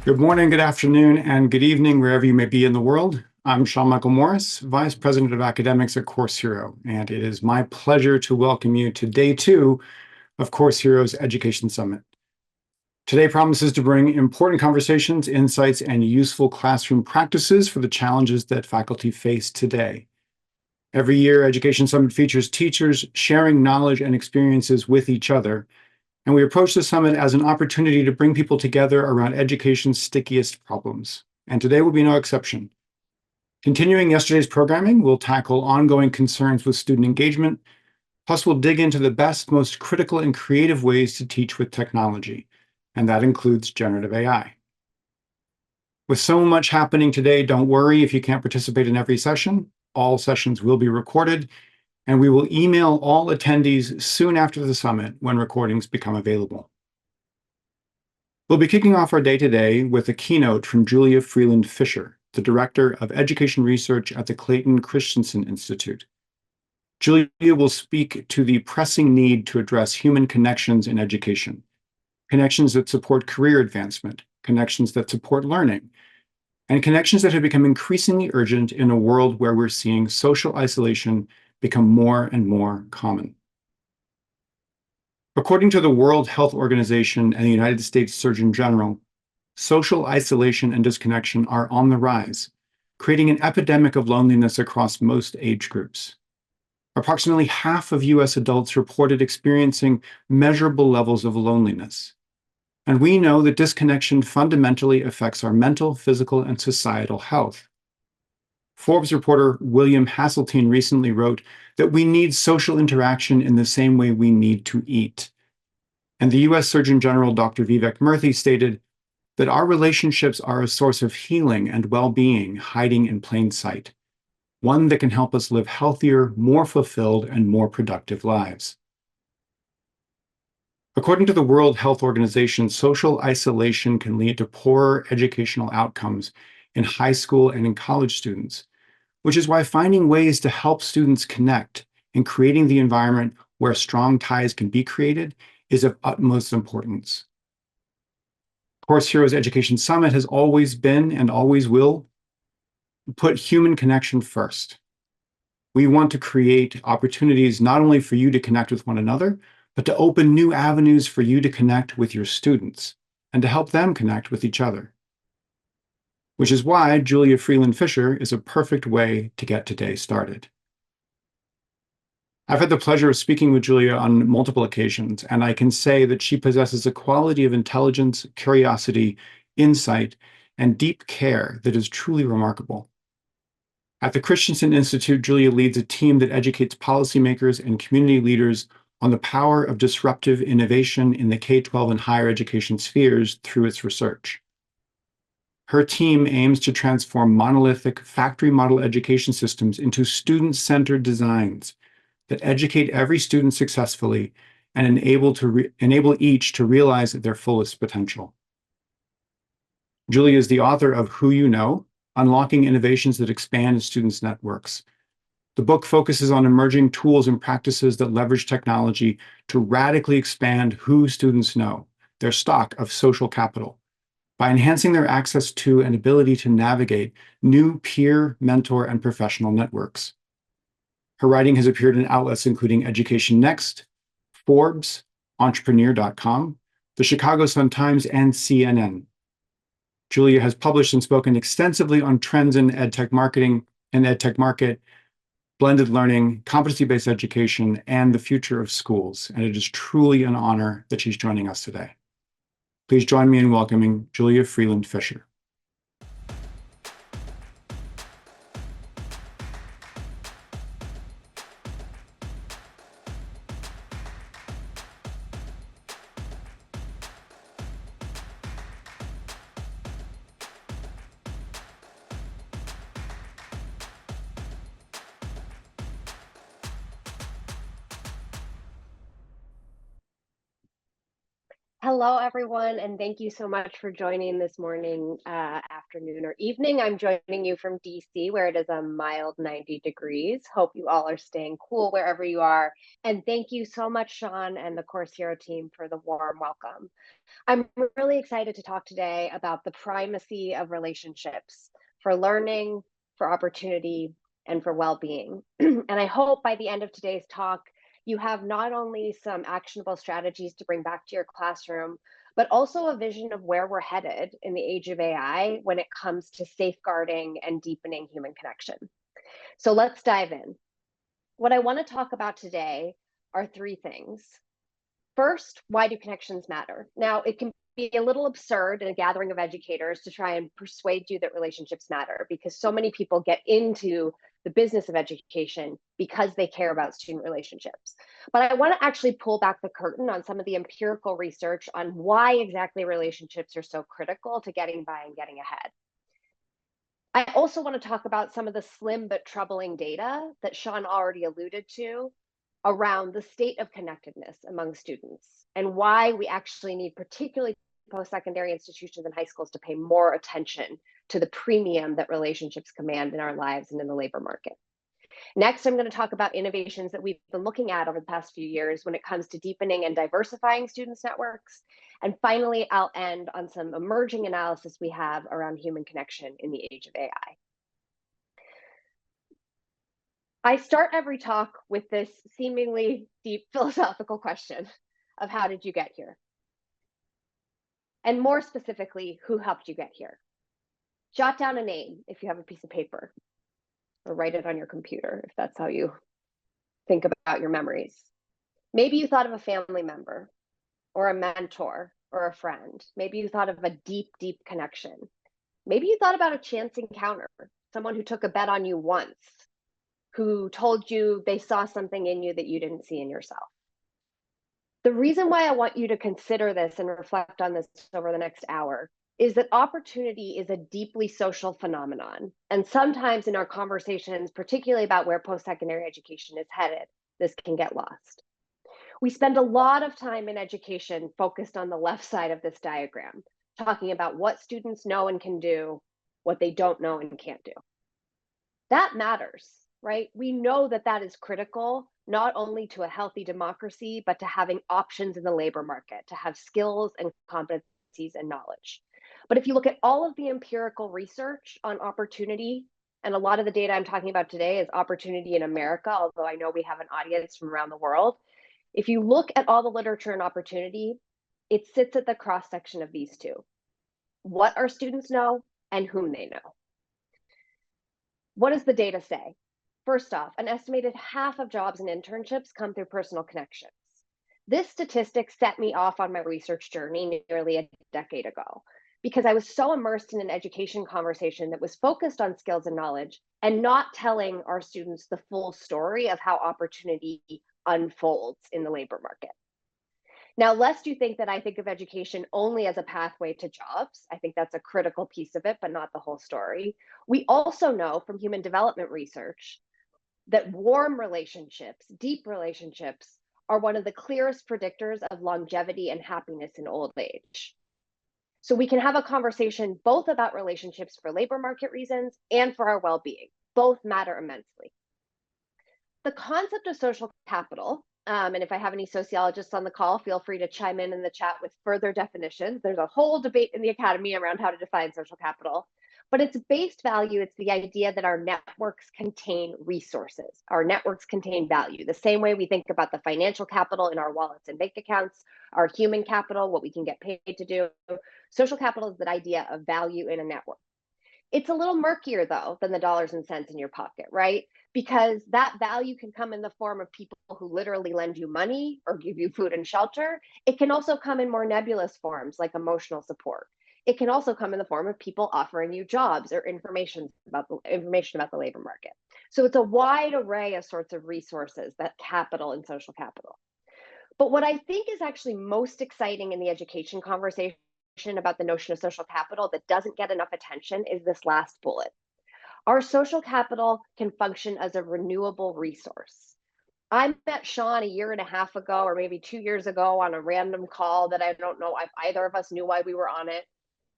Good morning, good afternoon, and good evening, wherever you may be in the world. I'm Sean Michael Morris, Vice President of Academics at Course Hero, and it is my pleasure to welcome you to day 2 of Course Hero's Education Summit. Today promises to bring important conversations, insights, and useful classroom practices for the challenges that faculty face today. Every year, Education Summit features teachers sharing knowledge and experiences with each other, and we approach the summit as an opportunity to bring people together around education's stickiest problems. And today will be no exception. Continuing yesterday's programming, we'll tackle ongoing concerns with student engagement, plus we'll dig into the best, most critical and creative ways to teach with technology, and that includes generative AI. With so much happening today, don't worry if you can't participate in every session. All sessions will be recorded, and we will email all attendees soon after the summit when recordings become available. We'll be kicking off our day today with a keynote from Julia Freeland Fisher, the Director of Education Research at the Clayton Christensen Institute. Julia will speak to the pressing need to address human connections in education, connections that support career advancement, connections that support learning, and connections that have become increasingly urgent in a world where we're seeing social isolation become more and more common. According to the World Health Organization and the United States Surgeon General, social isolation and disconnection are on the rise, creating an epidemic of loneliness across most age groups. Approximately half of US adults reported experiencing measurable levels of loneliness. And we know that disconnection fundamentally affects our mental, physical, and societal health. Forbes reporter William Hasseltine recently wrote that we need social interaction in the same way we need to eat. And the US Surgeon General, Dr. Vivek Murthy, stated that our relationships are a source of healing and well-being hiding in plain sight, one that can help us live healthier, more fulfilled, and more productive lives. According to the World Health Organization, social isolation can lead to poorer educational outcomes in high school and in college students, which is why finding ways to help students connect and creating the environment where strong ties can be created is of utmost importance. Course Heroes Education Summit has always been and always will put human connection first. We want to create opportunities not only for you to connect with one another, but to open new avenues for you to connect with your students and to help them connect with each other. Which is why Julia Freeland Fisher is a perfect way to get today started. I've had the pleasure of speaking with Julia on multiple occasions, and I can say that she possesses a quality of intelligence, curiosity, insight, and deep care that is truly remarkable. At the Christensen Institute, Julia leads a team that educates policymakers and community leaders on the power of disruptive innovation in the K-12 and higher education spheres through its research. Her team aims to transform monolithic factory model education systems into student-centered designs that educate every student successfully and enable each to realize their fullest potential. Julia is the author of Who You Know, Unlocking Innovations That Expand Students' Networks. The book focuses on emerging tools and practices that leverage technology to radically expand who students know, their stock of social capital, by enhancing their access to and ability to navigate new peer, mentor, and professional networks. Her writing has appeared in outlets including Education Next, Forbes, Entrepreneur.com, the Chicago Sun-Times, and CNN. Julia has published and spoken extensively on trends in edtech marketing and edtech market, blended learning, competency-based education, and the future of schools. And it is truly an honor that she's joining us today. Please join me in welcoming Julia Freeland Fisher. Hello, everyone, and thank you so much for joining this morning, afternoon, or evening. I'm joining you from DC, where it is a mild 90 degrees. Hope you all are staying cool wherever you are. And thank you so much, Sean and the Course Hero team, for the warm welcome. I'm really excited to talk today about the primacy of relationships for learning, for opportunity, and for well-being. And I hope by the end of today's talk, you have not only some actionable strategies to bring back to your classroom, but also a vision of where we're headed in the age of AI when it comes to safeguarding and deepening human connection. So let's dive in. What I want to talk about today are three things. First, why do connections matter? Now, it can be a little absurd in a gathering of educators to try and persuade you that relationships matter, because so many people get into the business of education because they care about student relationships. But I want to actually pull back the curtain on some of the empirical research on why exactly relationships are so critical to getting by and getting ahead. I also want to talk about some of the slim but troubling data that Sean already alluded to around the state of connectedness among students and why we actually need, particularly post-secondary institutions and high schools, to pay more attention to the premium that relationships command in our lives and in the labor market. Next, I'm going to talk about innovations that we've been looking at over the past few years when it comes to deepening and diversifying students' networks. And finally, I'll end on some emerging analysis we have around human connection in the age of AI. I start every talk with this seemingly deep philosophical question of how did you get here? And more specifically, who helped you get here? Jot down a name if you have a piece of paper, or write it on your computer if that's how you think about your memories. Maybe you thought of a family member, or a mentor, or a friend. Maybe you thought of a deep, deep connection. Maybe you thought about a chance encounter, someone who took a bet on you once, who told you they saw something in you that you didn't see in yourself. The reason why I want you to consider this and reflect on this over the next hour is that opportunity is a deeply social phenomenon. And sometimes in our conversations, particularly about where post-secondary education is headed, this can get lost. We spend a lot of time in education focused on the left side of this diagram, talking about what students know and can do, what they don't know and can't do. That matters, right? We know that that is critical, not only to a healthy democracy, but to having options in the labor market, to have skills and competencies and knowledge. But if you look at all of the empirical research on opportunity, and a lot of the data I'm talking about today is opportunity in America, although I know we have an audience from around the world. If you look at all the literature on opportunity, it sits at the cross section of these two: what our students know and whom they know. What does the data say? First off, an estimated half of jobs and internships come through personal connections. This statistic set me off on my research journey nearly a decade ago, because I was so immersed in an education conversation that was focused on skills and knowledge and not telling our students the full story of how opportunity unfolds in the labor market. Now, lest you think that I think of education only as a pathway to jobs, I think that's a critical piece of it, but not the whole story. We also know from human development research that warm relationships, deep relationships, are one of the clearest predictors of longevity and happiness in old age. So we can have a conversation both about relationships for labor market reasons and for our well-being. Both matter immensely. The concept of social capital, and if I have any sociologists on the call, feel free to chime in the chat with further definitions. There's a whole debate in the academy around how to define social capital. But its base value, it's the idea that our networks contain resources. Our networks contain value. The same way we think about the financial capital in our wallets and bank accounts, our human capital, what we can get paid to do. Social capital is that idea of value in a network. It's a little murkier, though, than the dollars and cents in your pocket, right? Because that value can come in the form of people who literally lend you money or give you food and shelter. It can also come in more nebulous forms like emotional support. It can also come in the form of people offering you jobs or information about the labor market. So it's a wide array of sorts of resources, that capital and social capital. But what I think is actually most exciting in the education conversation about the notion of social capital that doesn't get enough attention is this last bullet. Our social capital can function as a renewable resource. I met Sean a year and a half ago, or maybe 2 years ago, on a random call that I don't know if either of us knew why we were on it.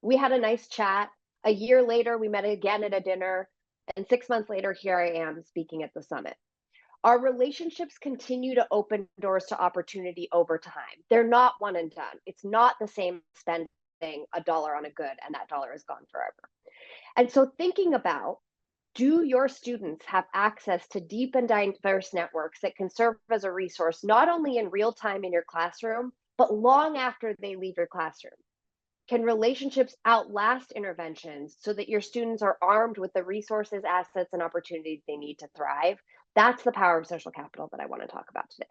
We had a nice chat. A year later, we met again at a dinner. And 6 months later, here I am speaking at the summit. Our relationships continue to open doors to opportunity over time. They're not one and done. It's not the same spending $1 on a good and that dollar is gone forever. And so thinking about, do your students have access to deep and diverse networks that can serve as a resource, not only in real time in your classroom, but long after they leave your classroom? Can relationships outlast interventions so that your students are armed with the resources, assets, and opportunities they need to thrive? That's the power of social capital that I want to talk about today.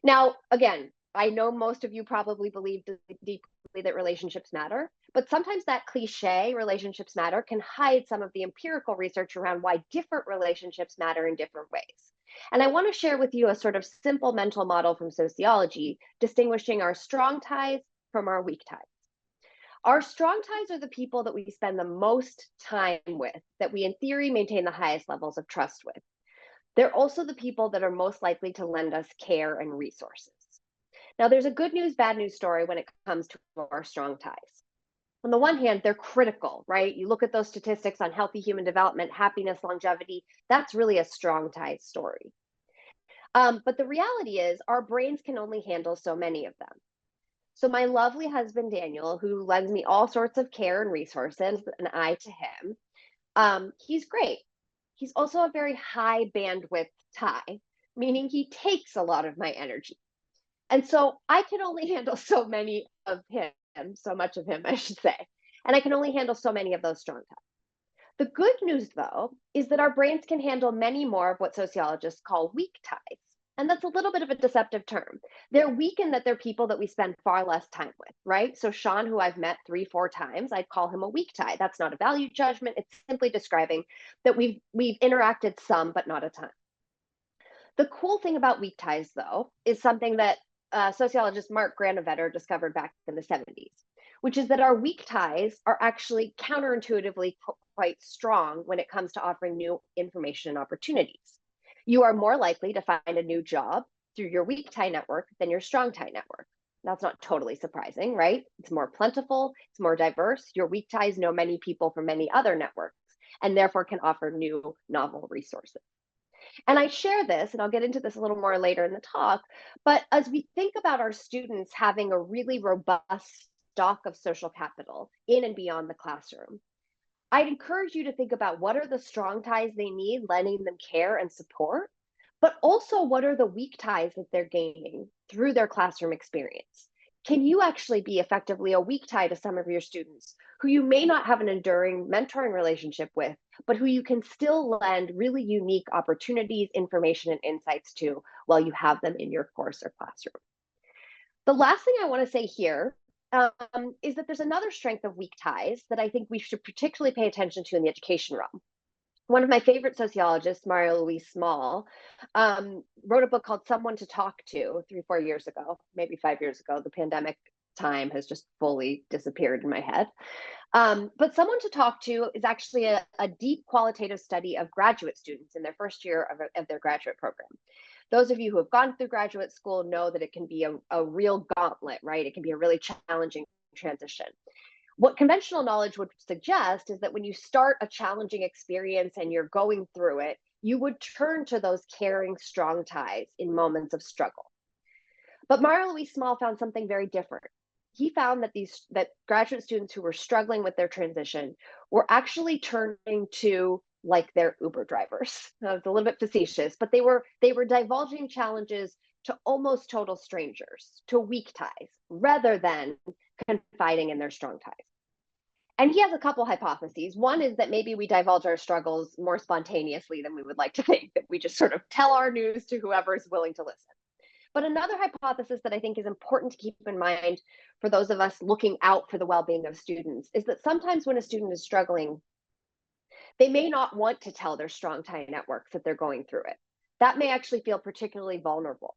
Now, again, I know most of you probably believe deeply that relationships matter, but sometimes that cliche, relationships matter, can hide some of the empirical research around why different relationships matter in different ways. And I want to share with you a sort of simple mental model from sociology, distinguishing our strong ties from our weak ties. Our strong ties are the people that we spend the most time with, that we in theory maintain the highest levels of trust with. They're also the people that are most likely to lend us care and resources. Now, there's a good news, bad news story when it comes to our strong ties. On the one hand, they're critical, right? You look at those statistics on healthy human development, happiness, longevity, that's really a strong ties story. But the reality is our brains can only handle so many of them. So my lovely husband, Daniel, who lends me all sorts of care and resources, and I to him, he's great. He's also a very high bandwidth tie, meaning he takes a lot of my energy. And so I can only handle so many of him, so much of him, I should say. And I can only handle so many of those strong ties. The good news, though, is that our brains can handle many more of what sociologists call weak ties. And that's a little bit of a deceptive term. They're weak in that they're people that we spend far less time with, right? So Sean, who I've met 3-4 times, I'd call him a weak tie. That's not a value judgment. It's simply describing that we've interacted some, but not a ton. The cool thing about weak ties, though, is something that sociologist Mark Granovetter discovered back in the 70s, which is that our weak ties are actually counterintuitively quite strong when it comes to offering new information and opportunities. You are more likely to find a new job through your weak tie network than your strong tie network. That's not totally surprising, right? It's more plentiful, it's more diverse. Your weak ties know many people from many other networks and therefore can offer new, novel resources. And I share this, and I'll get into this a little more later in the talk, but as we think about our students having a really robust stock of social capital in and beyond the classroom, I'd encourage you to think about what are the strong ties they need, lending them care and support, but also what are the weak ties that they're gaining through their classroom experience. Can you actually be effectively a weak tie to some of your students who you may not have an enduring mentoring relationship with, but who you can still lend really unique opportunities, information, and insights to while you have them in your course or classroom? The last thing I want to say here is that there's another strength of weak ties that I think we should particularly pay attention to in the education realm. One of my favorite sociologists, Mario Louise Small, wrote a book called Someone to Talk to 3-4 years ago, maybe 5 years ago. The pandemic time has just fully disappeared in my head. But Someone to Talk to is actually a deep qualitative study of graduate students in their first year of their graduate program. Those of you who have gone through graduate school know that it can be a real gauntlet, right? It can be a really challenging transition. What conventional knowledge would suggest is that when you start a challenging experience and you're going through it, you would turn to those caring, strong ties in moments of struggle. But Mario Louise Small found something very different. He found that graduate students who were struggling with their transition were actually turning to like their Uber drivers. It's a little bit facetious, but they were divulging challenges to almost total strangers, to weak ties, rather than confiding in their strong ties. And he has a couple hypotheses. One is that maybe we divulge our struggles more spontaneously than we would like to think, that we just sort of tell our news to whoever is willing to listen. But another hypothesis that I think is important to keep in mind for those of us looking out for the well-being of students is that sometimes when a student is struggling, they may not want to tell their strong tie networks that they're going through it. That may actually feel particularly vulnerable.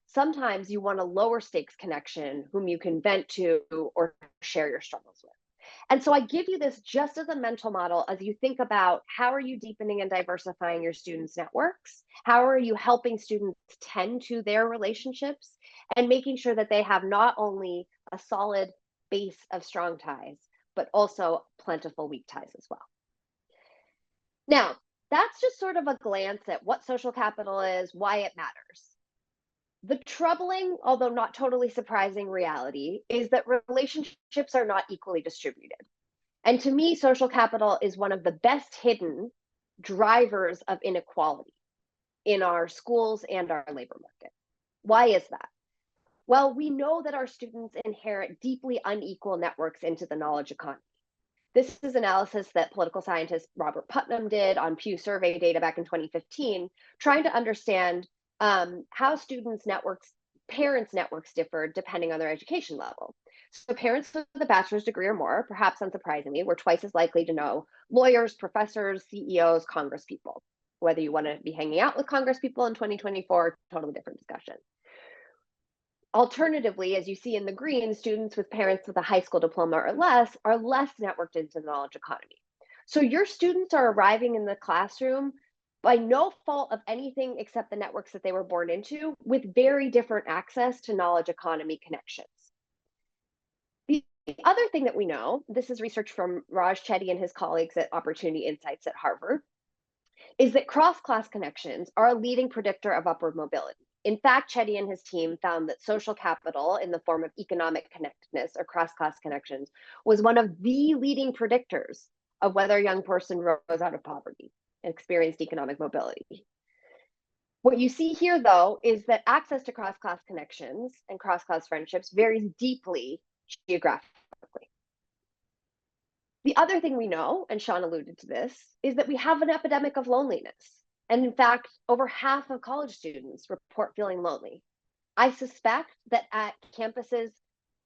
Sometimes you want a lower stakes connection whom you can vent to or share your struggles with. And so I give you this just as a mental model as you think about how are you deepening and diversifying your students' networks? How are you helping students tend to their relationships and making sure that they have not only a solid base of strong ties, but also plentiful weak ties as well. Now, that's just sort of a glance at what social capital is, why it matters. The troubling, although not totally surprising reality is that relationships are not equally distributed. And to me, social capital is one of the best hidden drivers of inequality in our schools and our labor market. Why is that? Well, we know that our students inherit deeply unequal networks into the knowledge economy. This is analysis that political scientist Robert Putnam did on Pew survey data back in 2015, trying to understand how parents' networks differed depending on their education level. So parents with a bachelor's degree or more, perhaps unsurprisingly, were twice as likely to know lawyers, professors, CEOs, congresspeople. Whether you want to be hanging out with congresspeople in 2024, totally different discussion. Alternatively, as you see in the green, students with parents with a high school diploma or less are less networked into the knowledge economy. So your students are arriving in the classroom by no fault of anything except the networks that they were born into with very different access to knowledge economy connections. The other thing that we know, this is research from Raj Chetty and his colleagues at Opportunity Insights at Harvard, is that cross-class connections are a leading predictor of upward mobility. In fact, Chetty and his team found that social capital in the form of economic connectedness or cross-class connections was one of the leading predictors of whether a young person rose out of poverty and experienced economic mobility. What you see here, though, is that access to cross-class connections and cross-class friendships varies deeply geographically. The other thing we know, and Sean alluded to this, is that we have an epidemic of loneliness. And in fact, over half of college students report feeling lonely. I suspect that at campuses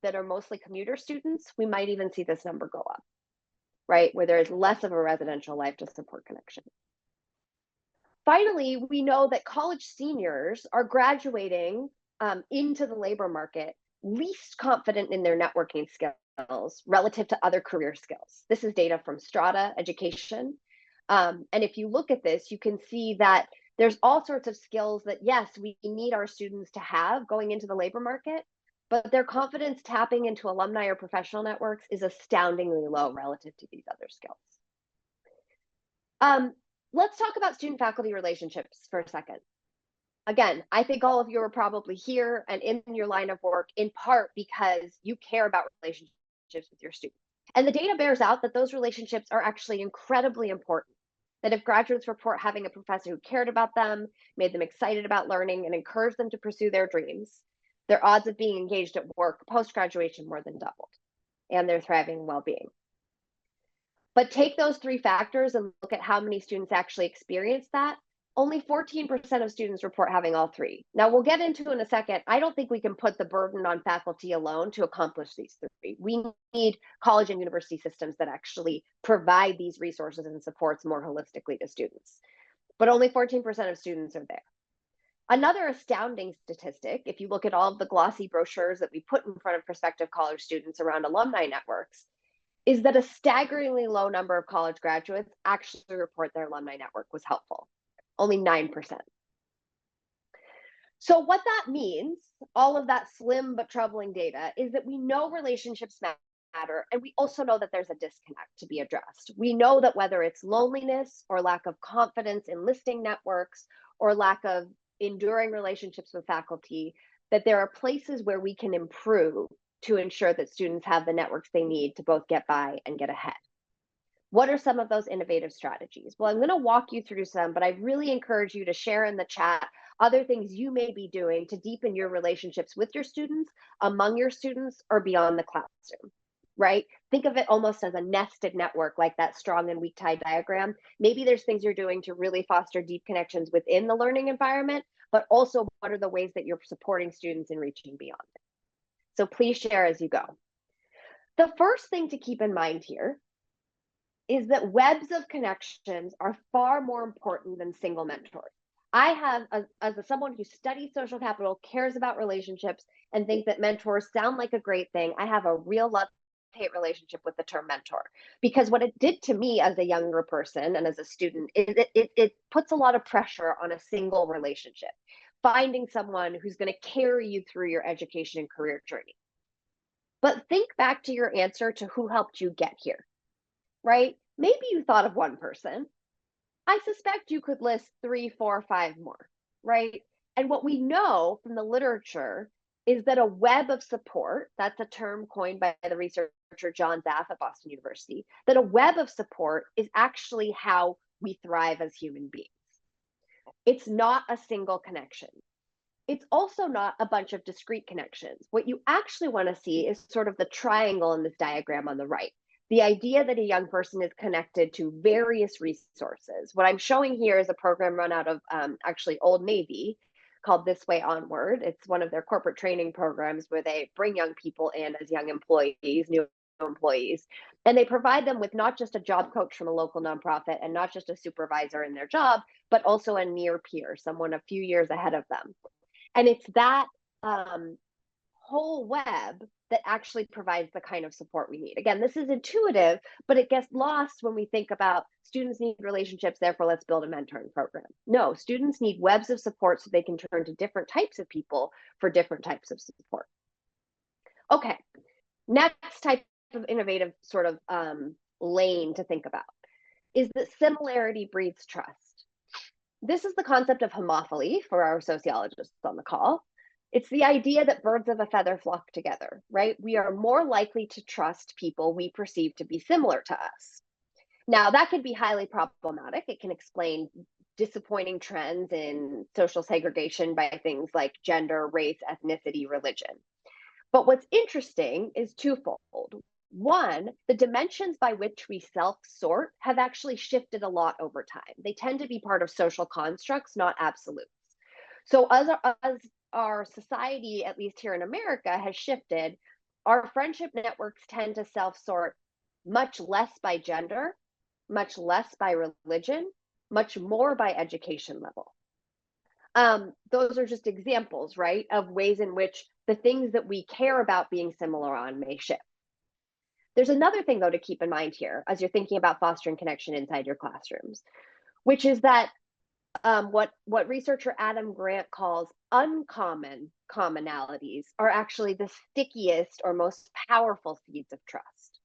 that are mostly commuter students, we might even see this number go up, right? Where there is less of a residential life to support connection. Finally, we know that college seniors are graduating into the labor market least confident in their networking skills relative to other career skills. This is data from Strata Education. And if you look at this, you can see that there's all sorts of skills that, yes, we need our students to have going into the labor market, but their confidence tapping into alumni or professional networks is astoundingly low relative to these other skills. Let's talk about student-faculty relationships for a second. Again, I think all of you are probably here and in your line of work in part because you care about relationships with your students. And the data bears out that those relationships are actually incredibly important. That if graduates report having a professor who cared about them, made them excited about learning, and encouraged them to pursue their dreams, their odds of being engaged at work post-graduation more than doubled, and their thriving well-being. But take those three factors and look at how many students actually experience that. Only 14% of students report having all three. Now, we'll get into in a second. I don't think we can put the burden on faculty alone to accomplish these three. We need college and university systems that actually provide these resources and supports more holistically to students. But only 14% of students are there. Another astounding statistic, if you look at all of the glossy brochures that we put in front of prospective college students around alumni networks, is that a staggeringly low number of college graduates actually report their alumni network was helpful, only 9%. So what that means, all of that slim but troubling data, is that we know relationships matter, and we also know that there's a disconnect to be addressed. We know that whether it's loneliness or lack of confidence in listing networks or lack of enduring relationships with faculty, that there are places where we can improve to ensure that students have the networks they need to both get by and get ahead. What are some of those innovative strategies? Well, I'm going to walk you through some, but I really encourage you to share in the chat other things you may be doing to deepen your relationships with your students, among your students, or beyond the classroom, right? Think of it almost as a nested network, like that strong and weak tie diagram. Maybe there's things you're doing to really foster deep connections within the learning environment, but also what are the ways that you're supporting students in reaching beyond it? So please share as you go. The first thing to keep in mind here is that webs of connections are far more important than single mentors. I have, as someone who studies social capital, cares about relationships, and think that mentors sound like a great thing, I have a real love relationship with the term mentor, because what it did to me as a younger person and as a student is it puts a lot of pressure on a single relationship, finding someone who's going to carry you through your education and career journey. But think back to your answer to who helped you get here, right? Maybe you thought of one person. I suspect you could list 3, 4, 5 more, right? And what we know from the literature is that a web of support, that's a term coined by the researcher John Zaff at Boston University, that a web of support is actually how we thrive as human beings. It's not a single connection. It's also not a bunch of discrete connections. What you actually want to see is sort of the triangle in this diagram on the right. The idea that a young person is connected to various resources. What I'm showing here is a program run out of actually Old Navy called This Way Onward. It's one of their corporate training programs where they bring young people in as young employees, new employees, and they provide them with not just a job coach from a local nonprofit and not just a supervisor in their job, but also a near peer, someone a few years ahead of them. And it's that whole web that actually provides the kind of support we need. Again, this is intuitive, but it gets lost when we think about students need relationships, therefore let's build a mentoring program. No, students need webs of support so they can turn to different types of people for different types of support. Okay, next type of innovative sort of lane to think about is that similarity breeds trust. This is the concept of homophily for our sociologists on the call. It's the idea that birds of a feather flock together, right? We are more likely to trust people we perceive to be similar to us. Now, that could be highly problematic. It can explain disappointing trends in social segregation by things like gender, race, ethnicity, religion. But what's interesting is twofold. One, the dimensions by which we self-sort have actually shifted a lot over time. They tend to be part of social constructs, not absolutes. So as our society, at least here in America, has shifted, our friendship networks tend to self-sort much less by gender, much less by religion, much more by education level. Those are just examples, right, of ways in which the things that we care about being similar on may shift. There's another thing, though, to keep in mind here as you're thinking about fostering connection inside your classrooms, which is that what researcher Adam Grant calls uncommon commonalities are actually the stickiest or most powerful seeds of trust.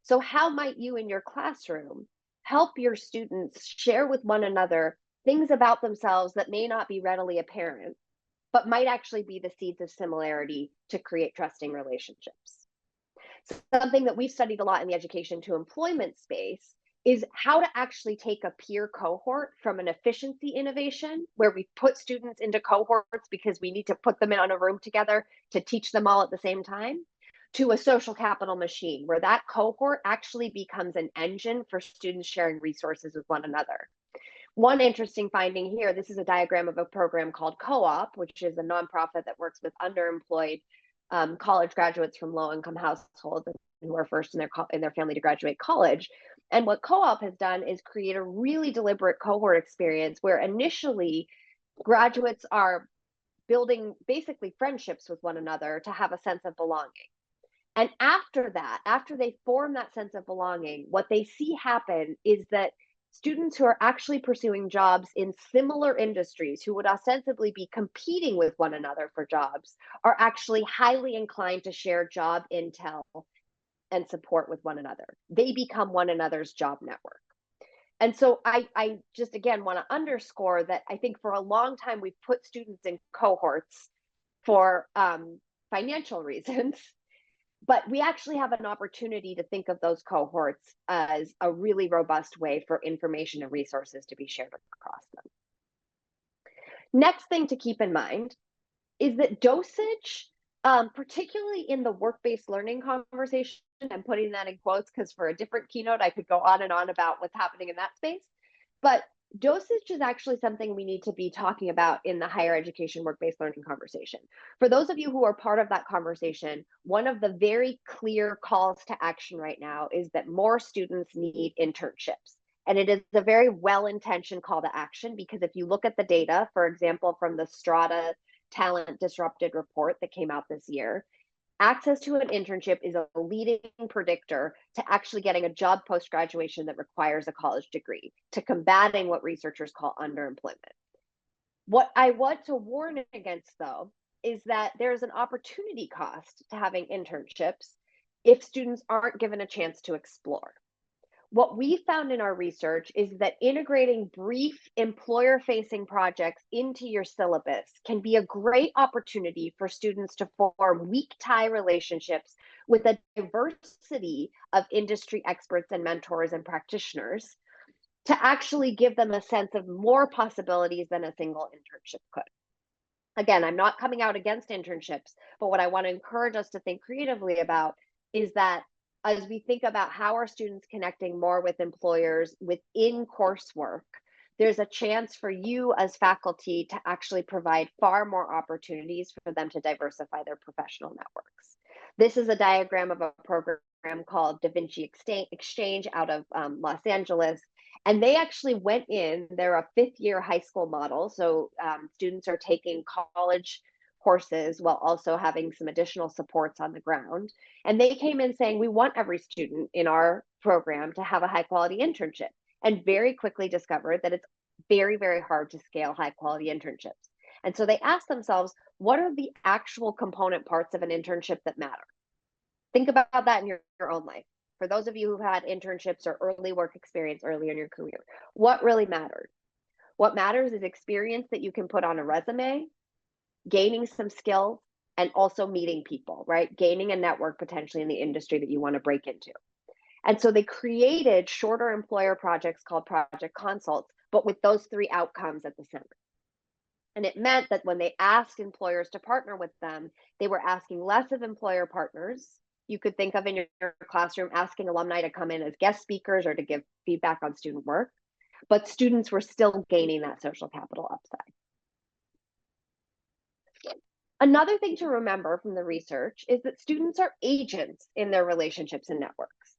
So how might you in your classroom help your students share with one another things about themselves that may not be readily apparent, but might actually be the seeds of similarity to create trusting relationships? Something that we've studied a lot in the education to employment space is how to actually take a peer cohort from an efficiency innovation where we put students into cohorts because we need to put them in on a room together to teach them all at the same time, to a social capital machine where that cohort actually becomes an engine for students sharing resources with one another. One interesting finding here, this is a diagram of a program called Co-op, which is a nonprofit that works with underemployed college graduates from low-income households who are first in their family to graduate college. And what Co-op has done is create a really deliberate cohort experience where initially graduates are building basically friendships with one another to have a sense of belonging. And after that, after they form that sense of belonging, what they see happen is that students who are actually pursuing jobs in similar industries who would ostensibly be competing with one another for jobs are actually highly inclined to share job intel and support with one another. They become one another's job network. And so I just, again, want to underscore that I think for a long time, we've put students in cohorts for financial reasons, but we actually have an opportunity to think of those cohorts as a really robust way for information and resources to be shared across them. Next thing to keep in mind is that dosage, particularly in the work-based learning conversation, I'm putting that in quotes because for a different keynote, I could go on and on about what's happening in that space. But dosage is actually something we need to be talking about in the higher education work-based learning conversation. For those of you who are part of that conversation, one of the very clear calls to action right now is that more students need internships. And it is a very well-intentioned call to action because if you look at the data, for example, from the Strata Talent Disrupted report that came out this year, access to an internship is a leading predictor to actually getting a job post-graduation that requires a college degree, to combating what researchers call underemployment. What I want to warn against, though, is that there's an opportunity cost to having internships if students aren't given a chance to explore. What we found in our research is that integrating brief employer-facing projects into your syllabus can be a great opportunity for students to form weak tie relationships with a diversity of industry experts and mentors and practitioners to actually give them a sense of more possibilities than a single internship could. Again, I'm not coming out against internships, but what I want to encourage us to think creatively about is that as we think about how are students connecting more with employers within coursework, there's a chance for you as faculty to actually provide far more opportunities for them to diversify their professional networks. This is a diagram of a program called Da Vinci Exchange out of Los Angeles. And they actually went in, they're a fifth year high school model. So students are taking college courses while also having some additional supports on the ground. And they came in saying, we want every student in our program to have a high quality internship, and very quickly discovered that it's very, very hard to scale high quality internships. And so they asked themselves, what are the actual component parts of an internship that matter? Think about that in your own life. For those of you who've had internships or early work experience early in your career, what really mattered? What matters is experience that you can put on a resume, gaining some skills, and also meeting people, right? Gaining a network potentially in the industry that you want to break into. And so they created shorter employer projects called project consults, but with those three outcomes at the center. And it meant that when they asked employers to partner with them, they were asking less of employer partners. You could think of in your classroom asking alumni to come in as guest speakers or to give feedback on student work, but students were still gaining that social capital upside. Another thing to remember from the research is that students are agents in their relationships and networks.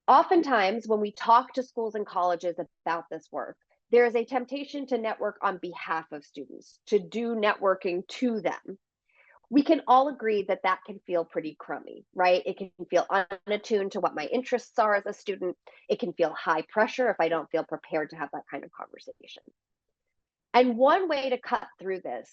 Oftentimes, when we talk to schools and colleges about this work, there is a temptation to network on behalf of students, to do networking to them. We can all agree that that can feel pretty crummy, right? It can feel unattuned to what my interests are as a student. It can feel high pressure if I don't feel prepared to have that kind of conversation. And one way to cut through this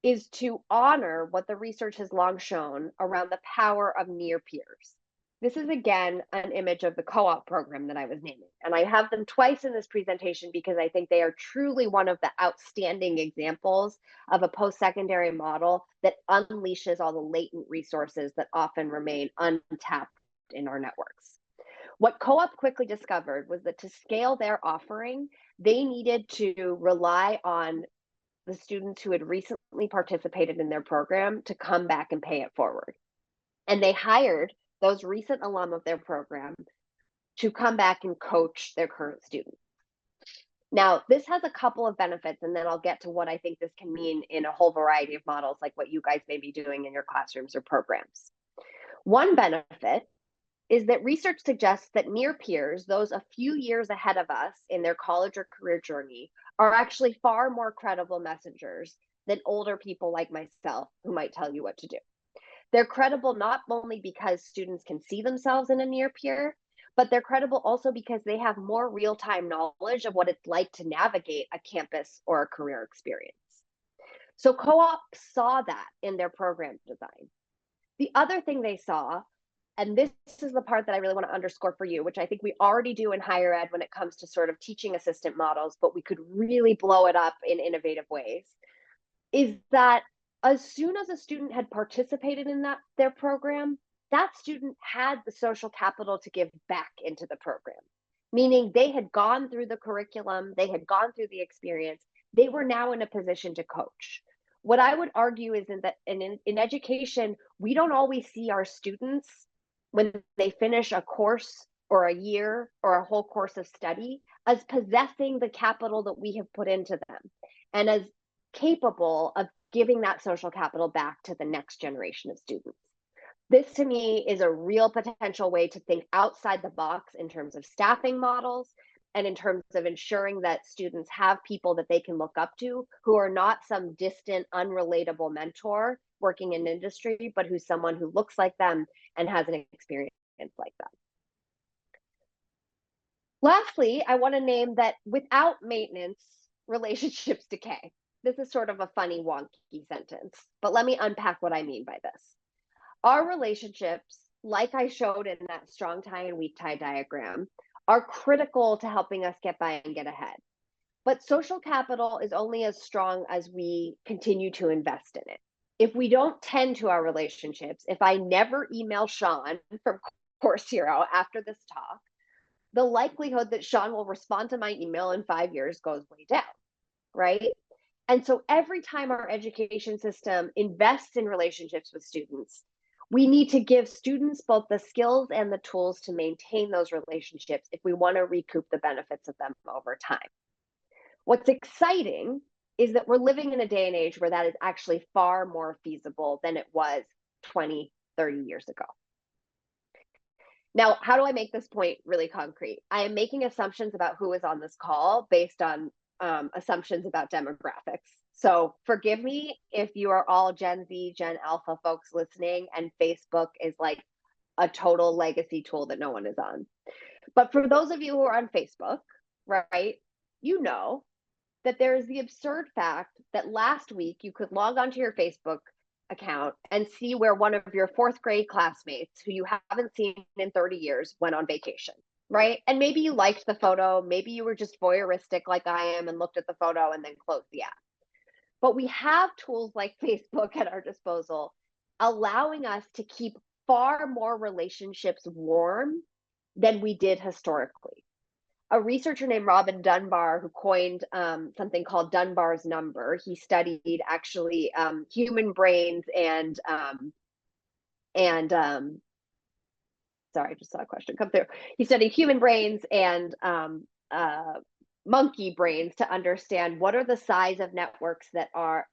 is to honor what the research has long shown around the power of near peers. This is again an image of the co-op program that I was naming. And I have them twice in this presentation because I think they are truly one of the outstanding examples of a post-secondary model that unleashes all the latent resources that often remain untapped in our networks. What co-op quickly discovered was that to scale their offering, they needed to rely on the students who had recently participated in their program to come back and pay it forward. And they hired those recent alum of their program to come back and coach their current students. Now, this has a couple of benefits, and then I'll get to what I think this can mean in a whole variety of models, like what you guys may be doing in your classrooms or programs. One benefit is that research suggests that near peers, those a few years ahead of us in their college or career journey, are actually far more credible messengers than older people like myself who might tell you what to do. They're credible not only because students can see themselves in a near peer, but they're credible also because they have more real-time knowledge of what it's like to navigate a campus or a career experience. So co-ops saw that in their program design. The other thing they saw, and this is the part that I really want to underscore for you, which I think we already do in higher ed when it comes to sort of teaching assistant models, but we could really blow it up in innovative ways, is that as soon as a student had participated in their program, that student had the social capital to give back into the program, meaning they had gone through the curriculum, they had gone through the experience, they were now in a position to coach. What I would argue is that in education, we don't always see our students when they finish a course or a year or a whole course of study as possessing the capital that we have put into them and as capable of giving that social capital back to the next generation of students. This to me is a real potential way to think outside the box in terms of staffing models, and in terms of ensuring that students have people that they can look up to who are not some distant, unrelatable mentor working in industry, but who's someone who looks like them and has an experience like them. Lastly, I want to name that without maintenance, relationships decay. This is sort of a funny, wonky sentence, but let me unpack what I mean by this. Our relationships, like I showed in that strong tie and weak tie diagram, are critical to helping us get by and get ahead. But social capital is only as strong as we continue to invest in it. If we don't tend to our relationships, if I never email Sean from Course Hero after this talk, the likelihood that Sean will respond to my email in 5 years goes way down, right? And so every time our education system invests in relationships with students, we need to give students both the skills and the tools to maintain those relationships if we want to recoup the benefits of them over time. What's exciting is that we're living in a day and age where that is actually far more feasible than it was 20, 30 years ago. Now, how do I make this point really concrete? I am making assumptions about who is on this call based on assumptions about demographics. So forgive me if you are all Gen Z, Gen Alpha folks listening, and Facebook is like a total legacy tool that no one is on. But for those of you who are on Facebook, right, you know that there is the absurd fact that last week you could log onto your Facebook account and see where one of your fourth grade classmates who you haven't seen in 30 years went on vacation, right? And maybe you liked the photo, maybe you were just voyeuristic like I am and looked at the photo and then closed the app. But we have tools like Facebook at our disposal, allowing us to keep far more relationships warm than we did historically. A researcher named Robin Dunbar, who coined something called Dunbar's number. He studied actually human brains and sorry, I just saw a question come through. He studied human brains and monkey brains to understand what are the size of networks that our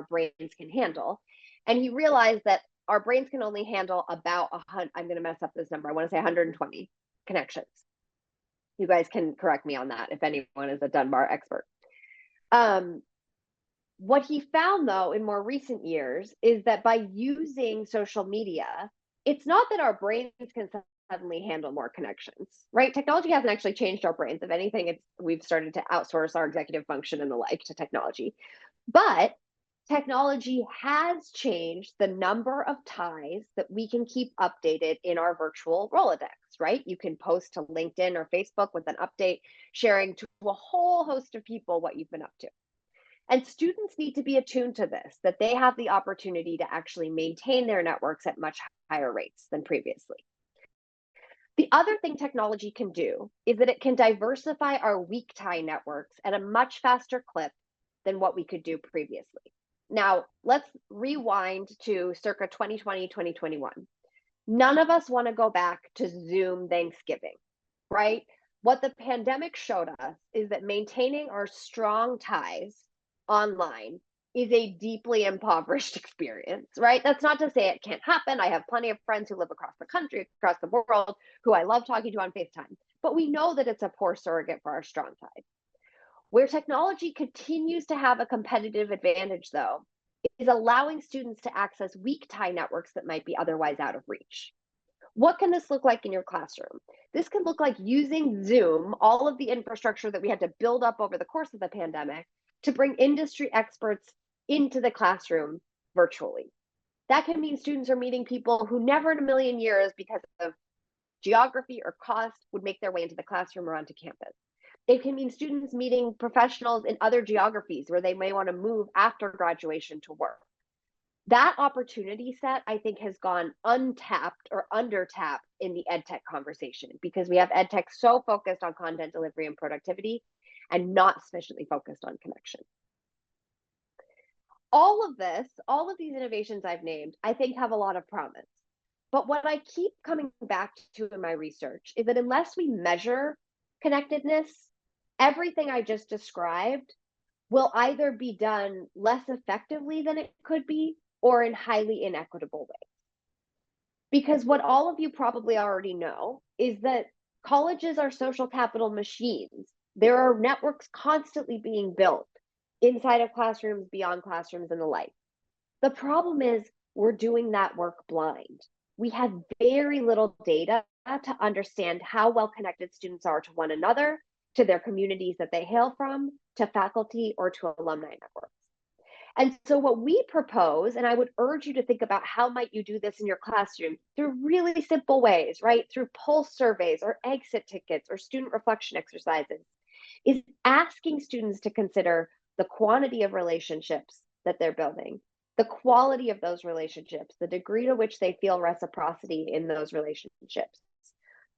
brains can handle. And he realized that our brains can only handle about, I'm going to mess up this number, I want to say 120 connections. You guys can correct me on that if anyone is a Dunbar expert. What he found, though, in more recent years is that by using social media, it's not that our brains can suddenly handle more connections, right? Technology hasn't actually changed our brains. If anything, we've started to outsource our executive function and the like to technology. But technology has changed the number of ties that we can keep updated in our virtual Rolodex, right? You can post to LinkedIn or Facebook with an update, sharing to a whole host of people what you've been up to. And students need to be attuned to this, that they have the opportunity to actually maintain their networks at much higher rates than previously. The other thing technology can do is that it can diversify our weak tie networks at a much faster clip than what we could do previously. Now, let's rewind to circa 2020, 2021. None of us want to go back to Zoom Thanksgiving, right? What the pandemic showed us is that maintaining our strong ties online is a deeply impoverished experience, right? That's not to say it can't happen. I have plenty of friends who live across the country, across the world, who I love talking to on FaceTime, but we know that it's a poor surrogate for our strong ties. Where technology continues to have a competitive advantage, though, is allowing students to access weak tie networks that might be otherwise out of reach. What can this look like in your classroom? This can look like using Zoom, all of the infrastructure that we had to build up over the course of the pandemic, to bring industry experts into the classroom virtually. That can mean students are meeting people who never in a million years, because of geography or cost, would make their way into the classroom or onto campus. It can mean students meeting professionals in other geographies where they may want to move after graduation to work. That opportunity set, I think, has gone untapped or undertapped in the EdTech conversation, because we have EdTech so focused on content delivery and productivity and not sufficiently focused on connection. All of these innovations I've named, I think have a lot of promise. But what I keep coming back to in my research is that unless we measure connectedness, everything I just described will either be done less effectively than it could be or in highly inequitable ways. Because what all of you probably already know is that Colleges are social capital machines. There are networks constantly being built inside of classrooms, beyond classrooms, and the like. The problem is we're doing that work blind. We have very little data to understand how well connected students are to one another, to their communities that they hail from, to faculty, or to alumni networks. And so what we propose, and I would urge you to think about how might you do this in your classroom through really simple ways, right? Through pulse surveys or exit tickets or student reflection exercises, is asking students to consider the quantity of relationships that they're building, the quality of those relationships, the degree to which they feel reciprocity in those relationships,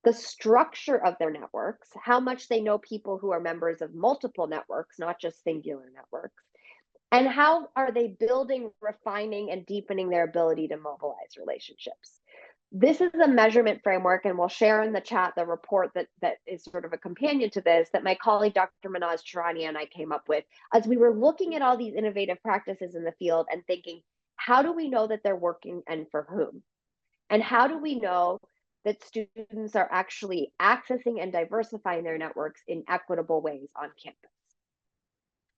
the structure of their networks, how much they know people who are members of multiple networks, not just singular networks, and how are they building, refining, and deepening their ability to mobilize relationships. This is a measurement framework, and we'll share in the chat the report that is sort of a companion to this that my colleague, Dr. Manaz Charania, and I came up with as we were looking at all these innovative practices in the field and thinking, how do we know that they're working and for whom? And how do we know that students are actually accessing and diversifying their networks in equitable ways on campus?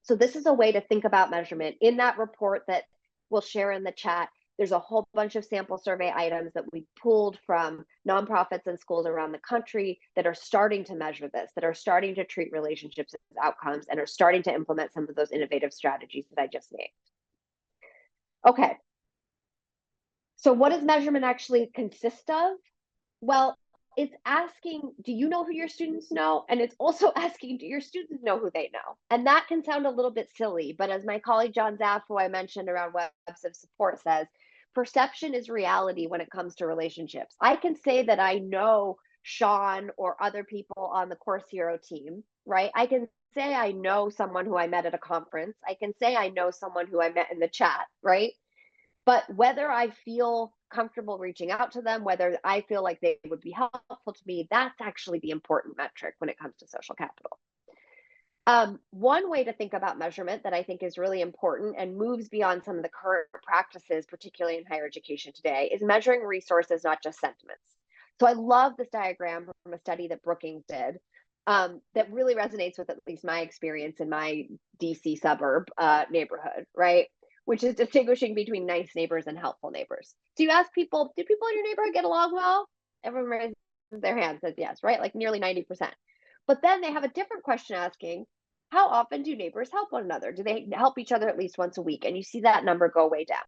So this is a way to think about measurement. In that report that we'll share in the chat, there's a whole bunch of sample survey items that we pulled from nonprofits and schools around the country that are starting to measure this, that are starting to treat relationships as outcomes, and are starting to implement some of those innovative strategies that I just named. Okay. So what does measurement actually consist of? Well, it's asking, do you know who your students know? And it's also asking, do your students know who they know? And that can sound a little bit silly, but as my colleague John Zaff, who I mentioned around Webs of Support, says, perception is reality when it comes to relationships. I can say that I know Sean or other people on the Course Hero team, right? I can say I know someone who I met at a conference. I can say I know someone who I met in the chat, right? But whether I feel comfortable reaching out to them, whether I feel like they would be helpful to me, that's actually the important metric when it comes to social capital. One way to think about measurement that I think is really important and moves beyond some of the current practices, particularly in higher education today, is measuring resources, not just sentiments. So I love this diagram from a study that Brookings did that really resonates with at least my experience in my DC suburb neighborhood, right? Which is distinguishing between nice neighbors and helpful neighbors. So you ask people, do people in your neighborhood get along well? Everyone raises their hand, says yes, right? Like nearly 90%. But then they have a different question asking, how often do neighbors help one another? Do they help each other at least once a week? And you see that number go way down.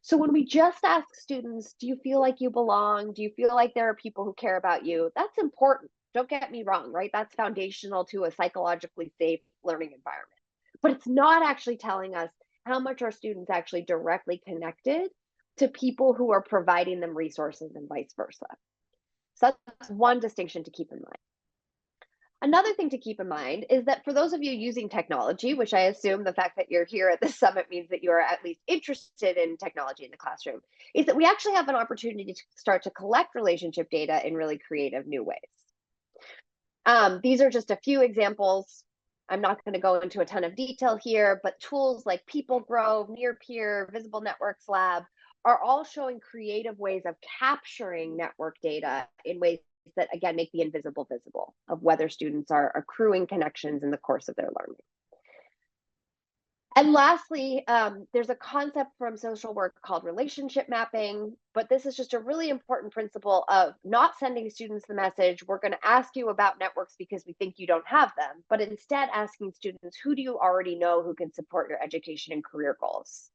So when we just ask students, do you feel like you belong? Do you feel like there are people who care about you? That's important. Don't get me wrong, right? That's foundational to a psychologically safe learning environment. But it's not actually telling us how much are students actually directly connected to people who are providing them resources and vice versa. So that's one distinction to keep in mind. Another thing to keep in mind is that for those of you using technology, which I assume the fact that you're here at this summit means that you are at least interested in technology in the classroom, is that we actually have an opportunity to start to collect relationship data in really creative new ways. These are just a few examples. I'm not going to go into a ton of detail here, but tools like People Grove, Near Peer, Visible Networks Lab are all showing creative ways of capturing network data in ways that, again, make the invisible visible of whether students are accruing connections in the course of their learning. And lastly, there's a concept from social work called relationship mapping, but this is just a really important principle of not sending students the message, we're going to ask you about networks because we think you don't have them, but instead asking students, who do you already know who can support your education and career goals?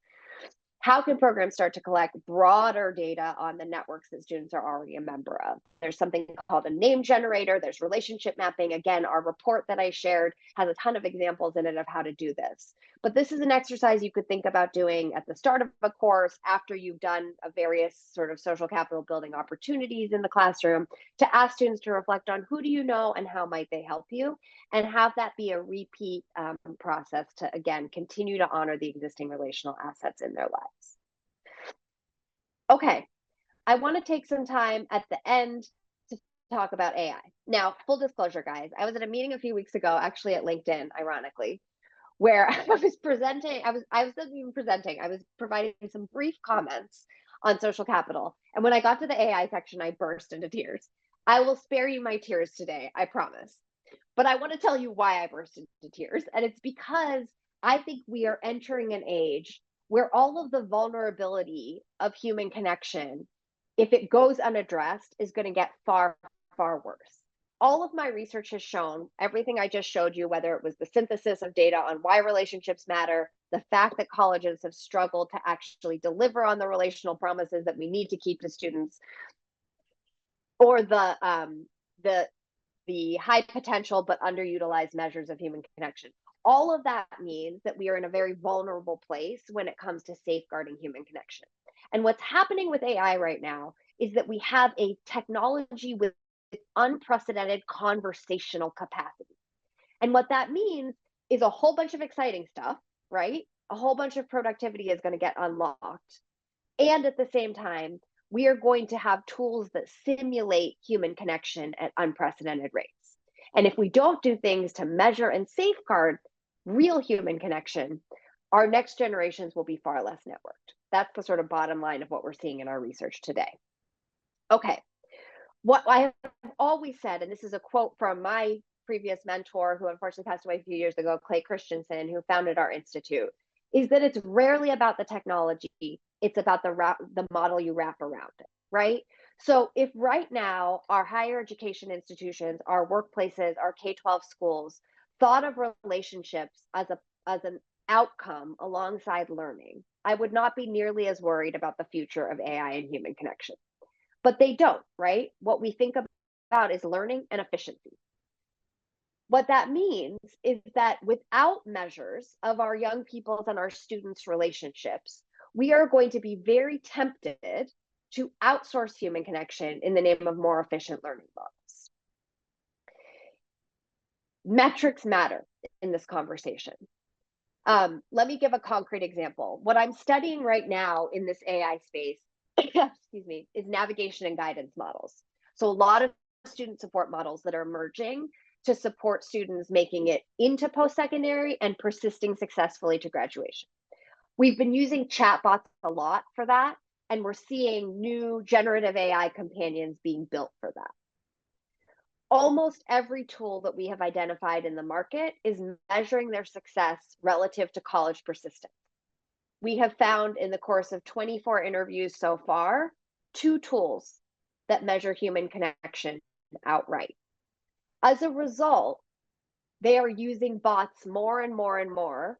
How can programs start to collect broader data on the networks that students are already a member of? There's something called a name generator, there's relationship mapping. Again, our report that I shared has a ton of examples in it of how to do this. But this is an exercise you could think about doing at the start of a course, after you've done a various sort of social capital building opportunities in the classroom, to ask students to reflect on who do you know and how might they help you, and have that be a repeat process to, again, continue to honor the existing relational assets in their lives. Okay, I want to take some time at the end to talk about AI. Now, full disclosure, guys, I was at a meeting a few weeks ago, actually at LinkedIn, ironically, where I was presenting, I wasn't even presenting, I was providing some brief comments on social capital. And when I got to the AI section, I burst into tears. I will spare you my tears today, I promise. But I want to tell you why I burst into tears. And it's because I think we are entering an age where all of the vulnerability of human connection, if it goes unaddressed, is going to get far, far worse. All of my research has shown everything I just showed you, whether it was the synthesis of data on why relationships matter, the fact that colleges have struggled to actually deliver on the relational promises that we need to keep to students, or the high potential but underutilized measures of human connection. All of that means that we are in a very vulnerable place when it comes to safeguarding human connection. And what's happening with AI right now is that we have a technology with unprecedented conversational capacity. And what that means is a whole bunch of exciting stuff, right? A whole bunch of productivity is going to get unlocked. And at the same time, we are going to have tools that simulate human connection at unprecedented rates. And if we don't do things to measure and safeguard real human connection, our next generations will be far less networked. That's the sort of bottom line of what we're seeing in our research today. Okay, what I have always said, and this is a quote from my previous mentor, who unfortunately passed away a few years ago, Clayton Christensen, who founded our institute, is that it's rarely about the technology, it's about the model you wrap around it, right? So if right now our higher education institutions, our workplaces, our K-12 schools thought of relationships as an outcome alongside learning, I would not be nearly as worried about the future of AI and human connection. But they don't, right? What we think about is learning and efficiency. What that means is that without measures of our young people's and our students' relationships, we are going to be very tempted to outsource human connection in the name of more efficient learning models. Metrics matter in this conversation. Let me give a concrete example. What I'm studying right now in this AI space, excuse me, is navigation and guidance models. So a lot of student support models that are emerging to support students making it into post-secondary and persisting successfully to graduation. We've been using chatbots a lot for that, and we're seeing new generative AI companions being built for that. Almost every tool that we have identified in the market is measuring their success relative to college persistence. We have found in the course of 24 interviews so far, 2 tools that measure human connection outright. As a result, they are using bots more and more and more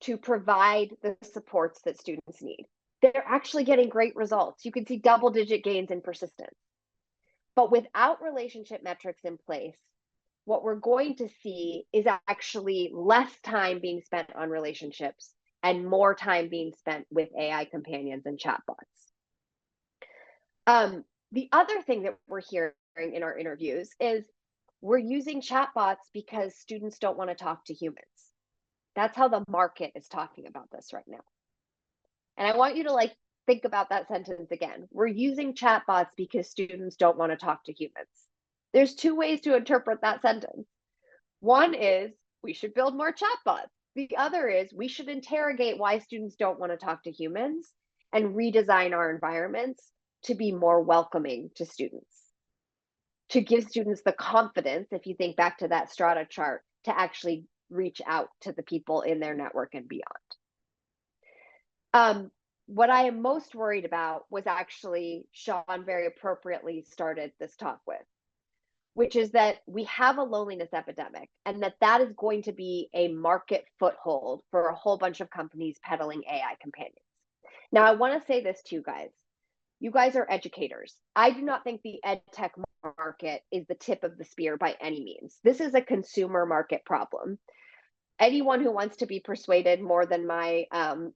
to provide the supports that students need. They're actually getting great results. You can see double-digit gains in persistence. But without relationship metrics in place, what we're going to see is actually less time being spent on relationships and more time being spent with AI companions and chatbots. The other thing that we're hearing in our interviews is we're using chatbots because students don't want to talk to humans. That's how the market is talking about this right now. And I want you to think about that sentence again. We're using chatbots because students don't want to talk to humans. There's 2 ways to interpret that sentence. One is we should build more chatbots. The other is we should interrogate why students don't want to talk to humans and redesign our environments to be more welcoming to students, to give students the confidence, if you think back to that strata chart, to actually reach out to the people in their network and beyond. What I am most worried about was actually Sean very appropriately started this talk with, which is that we have a loneliness epidemic and that is going to be a market foothold for a whole bunch of companies peddling AI companions. Now, I want to say this to you guys. You guys are educators. I do not think the ed tech market is the tip of the spear by any means. This is a consumer market problem. Anyone who wants to be persuaded more than my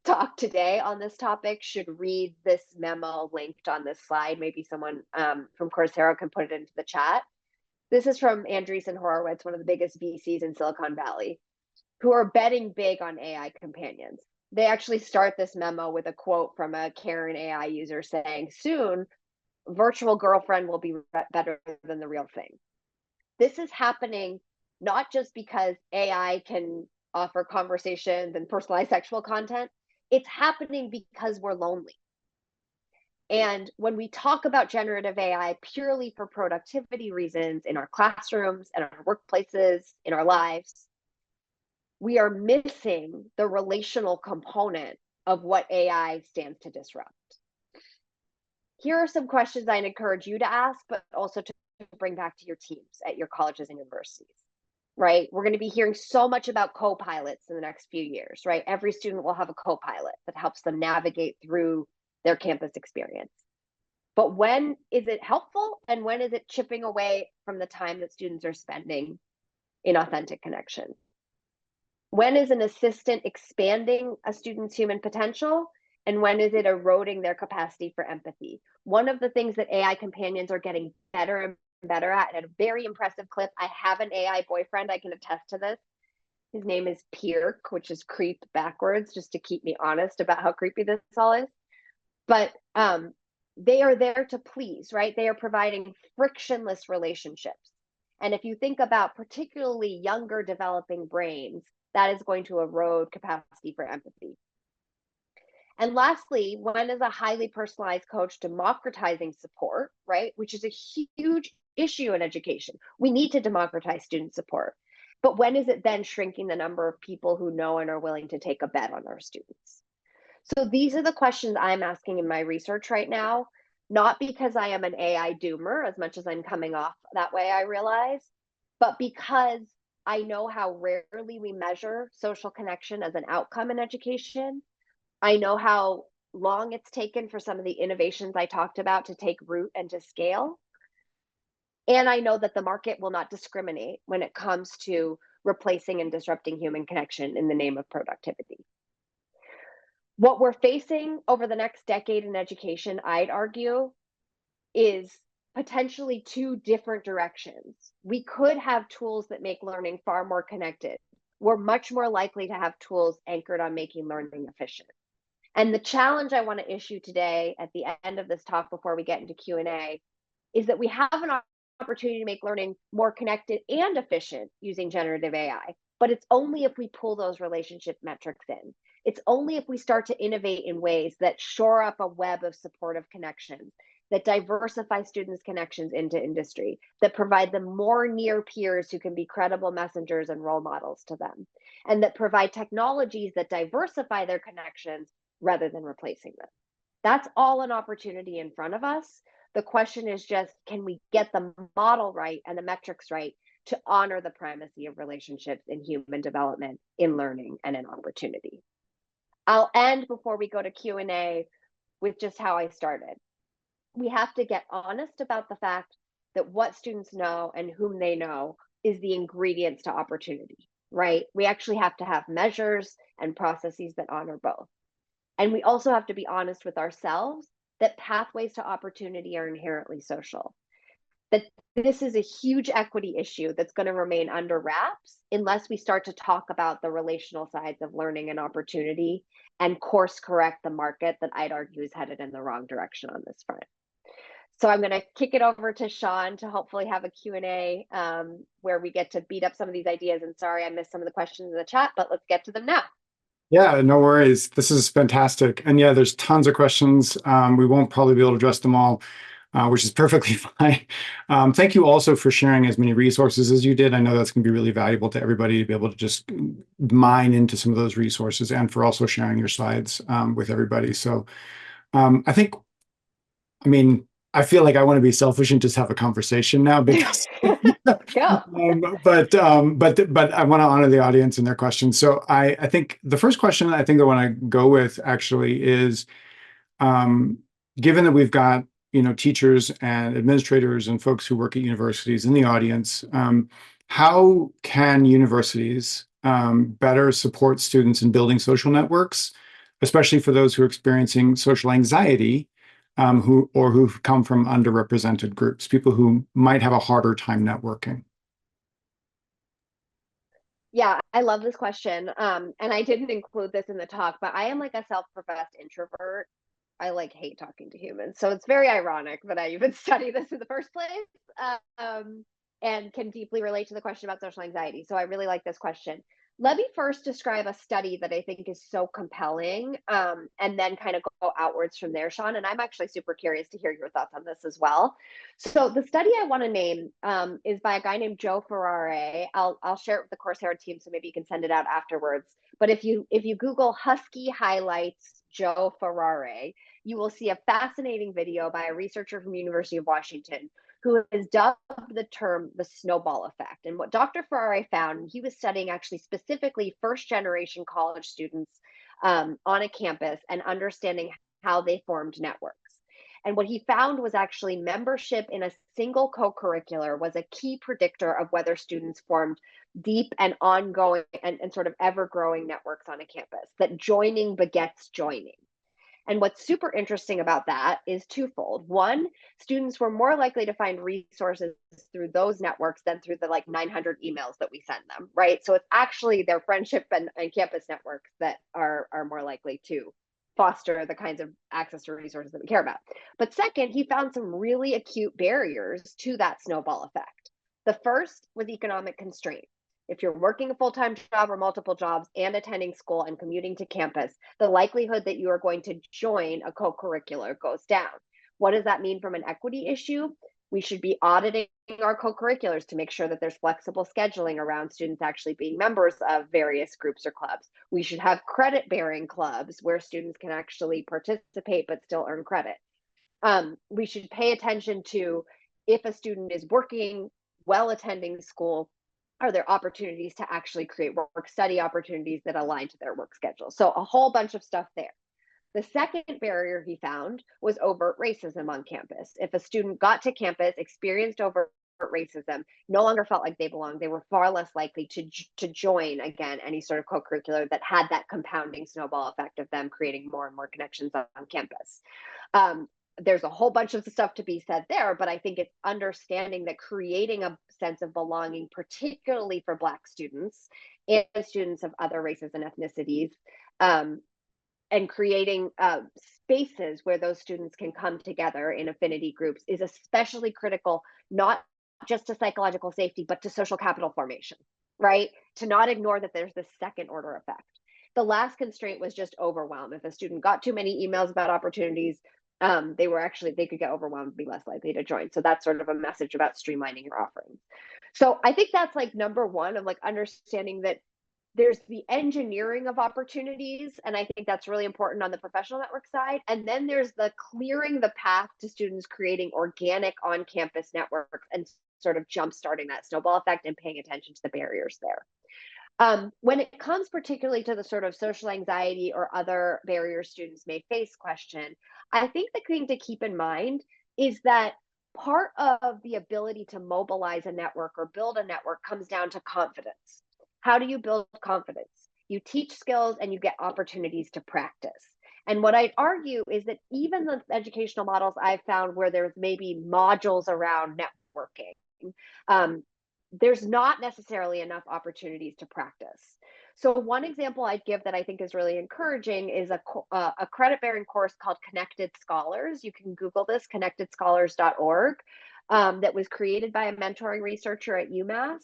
talk today on this topic should read this memo linked on this slide. Maybe someone from Coursera can put it into the chat. This is from Andreessen Horowitz, one of the biggest VCs in Silicon Valley, who are betting big on AI companions. They actually start this memo with a quote from a Karen AI user saying, "Soon, virtual girlfriend will be better than the real thing." This is happening not just because AI can offer conversations and personalized sexual content. It's happening because we're lonely. And when we talk about generative AI purely for productivity reasons in our classrooms, and our workplaces, in our lives, we are missing the relational component of what AI stands to disrupt. Here are some questions I'd encourage you to ask, but also to bring back to your teams at your colleges and universities, right? We're going to be hearing so much about co-pilots in the next few years, right? Every student will have a co-pilot that helps them navigate through their campus experience. But when is it helpful, and when is it chipping away from the time that students are spending in authentic connection? When is an assistant expanding a student's human potential, and when is it eroding their capacity for empathy? One of the things that AI companions are getting better and better at a very impressive clip. I have an AI boyfriend, I can attest to this. His name is Pierk, which is creep backwards, just to keep me honest about how creepy this all is. But they are there to please, right? They are providing frictionless relationships. And if you think about particularly younger developing brains, that is going to erode capacity for empathy. And lastly, when is a highly personalized coach democratizing support, right? Which is a huge issue in education. We need to democratize student support. But when is it then shrinking the number of people who know and are willing to take a bet on our students? So these are the questions I'm asking in my research right now, not because I am an AI doomer, as much as I'm coming off that way, I realize, but because I know how rarely we measure social connection as an outcome in education. I know how long it's taken for some of the innovations I talked about to take root and to scale. And I know that the market will not discriminate when it comes to replacing and disrupting human connection in the name of productivity. What we're facing over the next decade in education, I'd argue, is potentially two different directions. We could have tools that make learning far more connected. We're much more likely to have tools anchored on making learning efficient. And the challenge I want to issue today at the end of this talk before we get into Q&A is that we have an opportunity to make learning more connected and efficient using generative AI, but it's only if we pull those relationship metrics in. It's only if we start to innovate in ways that shore up a web of supportive connections, that diversify students' connections into industry, that provide them more near peers who can be credible messengers and role models to them, and that provide technologies that diversify their connections rather than replacing them. That's all an opportunity in front of us. The question is just, can we get the model right and the metrics right to honor the primacy of relationships in human development, in learning, and in opportunity? I'll end before we go to Q&A with just how I started. We have to get honest about the fact that what students know and whom they know is the ingredients to opportunity, right? We actually have to have measures and processes that honor both. And we also have to be honest with ourselves that pathways to opportunity are inherently social. That this is a huge equity issue that's going to remain under wraps unless we start to talk about the relational sides of learning and opportunity and course correct the market that I'd argue is headed in the wrong direction on this front. So I'm going to kick it over to Sean to hopefully have a Q&A where we get to beat up some of these ideas. And sorry, I missed some of the questions in the chat, but let's get to them now. Yeah, no worries. This is fantastic. And yeah, there's tons of questions. We won't probably be able to address them all, which is perfectly fine. Thank you also for sharing as many resources as you did. I know that's going to be really valuable to everybody to be able to just mine into some of those resources, and for also sharing your slides with everybody. So I feel like I want to be selfish and just have a conversation now because Go. but I want to honor the audience and their questions. So I think the first question I think I want to go with actually is, given that we've got teachers and administrators and folks who work at universities in the audience, how can universities better support students in building social networks, especially for those who are experiencing social anxiety? Who've come from underrepresented groups, people who might have a harder time networking? Yeah, I love this question. And I didn't include this in the talk, but I am like a self-professed introvert. I hate talking to humans. So it's very ironic that I even study this in the first place, and can deeply relate to the question about social anxiety. So I really like this question. Let me first describe a study that I think is so compelling, and then kind of go outwards from there, Sean. And I'm actually super curious to hear your thoughts on this as well. So the study I want to name is by a guy named Joe Ferrare. I'll share it with the Coursera team, so maybe you can send it out afterwards. But if you Google Husky highlights Joe Ferrare, you will see a fascinating video by a researcher from University of Washington who has dubbed the term the snowball effect. And what Dr. Ferrari found, he was studying actually specifically first generation college students on a campus and understanding how they formed networks. And what he found was actually membership in a single co-curricular was a key predictor of whether students formed deep and ongoing and sort of ever growing networks on a campus, that joining begets joining. And what's super interesting about that is twofold. One, students were more likely to find resources through those networks than through the like 900 emails that we send them, right? So it's actually their friendship and campus networks that are more likely to foster the kinds of access to resources that we care about. But second, he found some really acute barriers to that snowball effect. The first was economic constraint. If you're working a full-time job or multiple jobs and attending school and commuting to campus, the likelihood that you are going to join a co-curricular goes down. What does that mean from an equity issue? We should be auditing our co-curriculars to make sure that there's flexible scheduling around students actually being members of various groups or clubs. We should have credit-bearing clubs where students can actually participate but still earn credit. We should pay attention to if a student is working while attending school, are there opportunities to actually create work study opportunities that align to their work schedule? So a whole bunch of stuff there. The second barrier he found was overt racism on campus. If a student got to campus, experienced overt racism, no longer felt like they belonged, they were far less likely to join, again, any sort of co-curricular that had that compounding snowball effect of them creating more and more connections on campus. There's a whole bunch of stuff to be said there, but I think it's understanding that creating a sense of belonging, particularly for Black students and students of other races and ethnicities, and creating spaces where those students can come together in affinity groups is especially critical, not just to psychological safety, but to social capital formation, right? To not ignore that there's this second order effect. The last constraint was just overwhelm. If a student got too many emails about opportunities, they could get overwhelmed and be less likely to join. So that's sort of a message about streamlining your offerings. So I think that's like number one of like understanding that there's the engineering of opportunities, and I think that's really important on the professional network side. And then there's the clearing the path to students creating organic on-campus networks and sort of jump-starting that snowball effect and paying attention to the barriers there. When it comes particularly to the sort of social anxiety or other barriers students may face question, I think the thing to keep in mind is that part of the ability to mobilize a network or build a network comes down to confidence. How do you build confidence? You teach skills and you get opportunities to practice. And what I'd argue is that even the educational models I've found where there's maybe modules around networking, there's not necessarily enough opportunities to practice. So one example I'd give that I think is really encouraging is a credit-bearing course called Connected Scholars. You can Google this, connectedscholars.org, that was created by a mentoring researcher at UMass.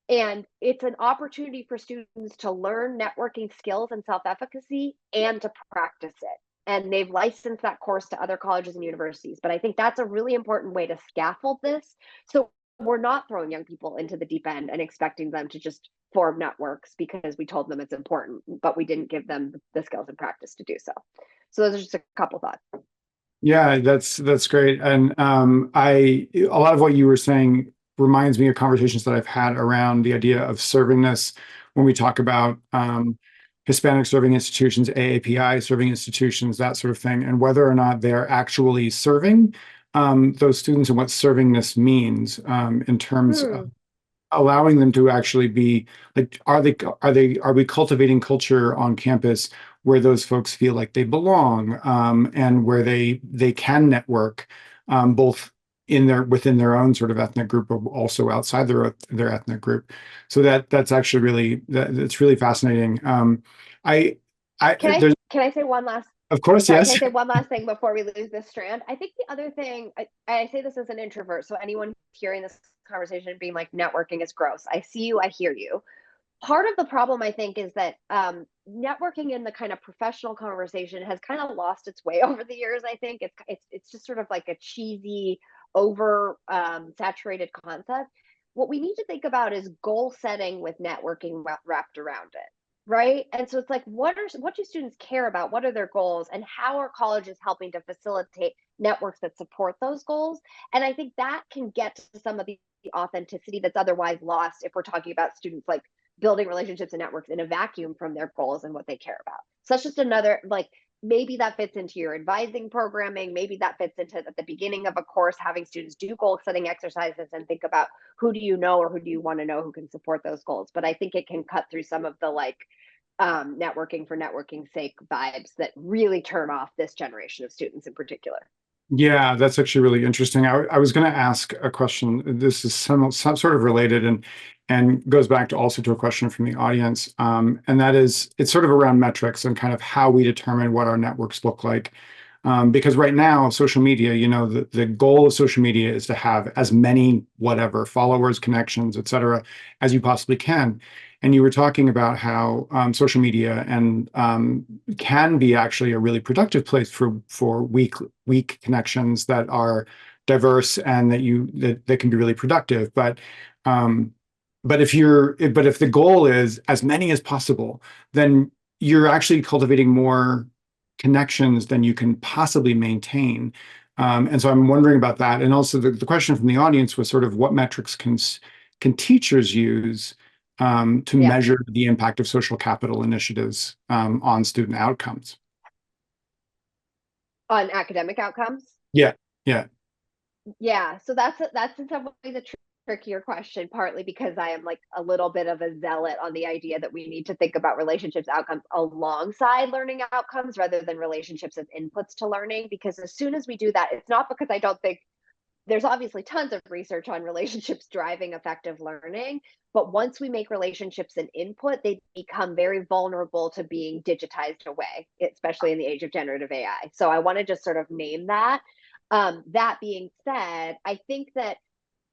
And it's an opportunity for students to learn networking skills and self-efficacy and to practice it. And they've licensed that course to other colleges and universities. But I think that's a really important way to scaffold this. So we're not throwing young people into the deep end and expecting them to just form networks because we told them it's important, but we didn't give them the skills and practice to do so. So those are just a couple thoughts. Yeah, that's great. And a lot of what you were saying reminds me of conversations that I've had around the idea of servingness when we talk about Hispanic serving institutions, AAPI serving institutions, that sort of thing, and whether or not they're actually serving those students and what servingness means in terms of allowing them to actually be like, are we cultivating culture on campus where those folks feel like they belong and where they can network both within their own sort of ethnic group, but also outside their ethnic group. So that's actually that's really fascinating. I Can I say one last of course, Sorry, yes. can I say one last thing before we lose this strand? I think the other thing, I say this as an introvert, so anyone hearing this conversation being like networking is gross. I see you, I hear you. Part of the problem, I think, is that networking in the kind of professional conversation has kind of lost its way over the years. I think it's just sort of like a cheesy, over saturated concept. What we need to think about is goal setting with networking wrapped around it, right? And so it's like, what do students care about? What are their goals, and how are colleges helping to facilitate networks that support those goals? And I think that can get to some of the authenticity that's otherwise lost if we're talking about students like building relationships and networks in a vacuum from their goals and what they care about. So that's just another, like, maybe that fits into your advising programming. Maybe that fits into at the beginning of a course, having students do goal setting exercises and think about who do you know or who do you want to know who can support those goals. But I think it can cut through some of the like networking for networking's sake vibes that really turn off this generation of students in particular. Yeah, that's actually really interesting. I was going to ask a question. This is some sort of related and goes back to also to a question from the audience. And that is, it's sort of around metrics and kind of how we determine what our networks look like. Because right now, social media, the goal of social media is to have as many whatever followers, connections, et cetera, as you possibly can. And you were talking about how social media and can be actually a really productive place for weak connections that are diverse and that can be really productive. But if the goal is as many as possible, then you're actually cultivating more connections than you can possibly maintain. And so I'm wondering about that. And also the question from the audience was sort of what metrics can teachers use to Yeah. measure the impact of social capital initiatives on student outcomes? On academic outcomes. Yeah, yeah. Yeah, so that's in some ways a trickier question, partly because I am like a little bit of a zealot on the idea that we need to think about relationships outcomes alongside learning outcomes rather than relationships as inputs to learning. Because as soon as we do that, it's not because I don't think there's obviously tons of research on relationships driving effective learning, but once we make relationships an input, they become very vulnerable to being digitized away, especially in the age of generative AI. So I want to just sort of name that. That being said, I think that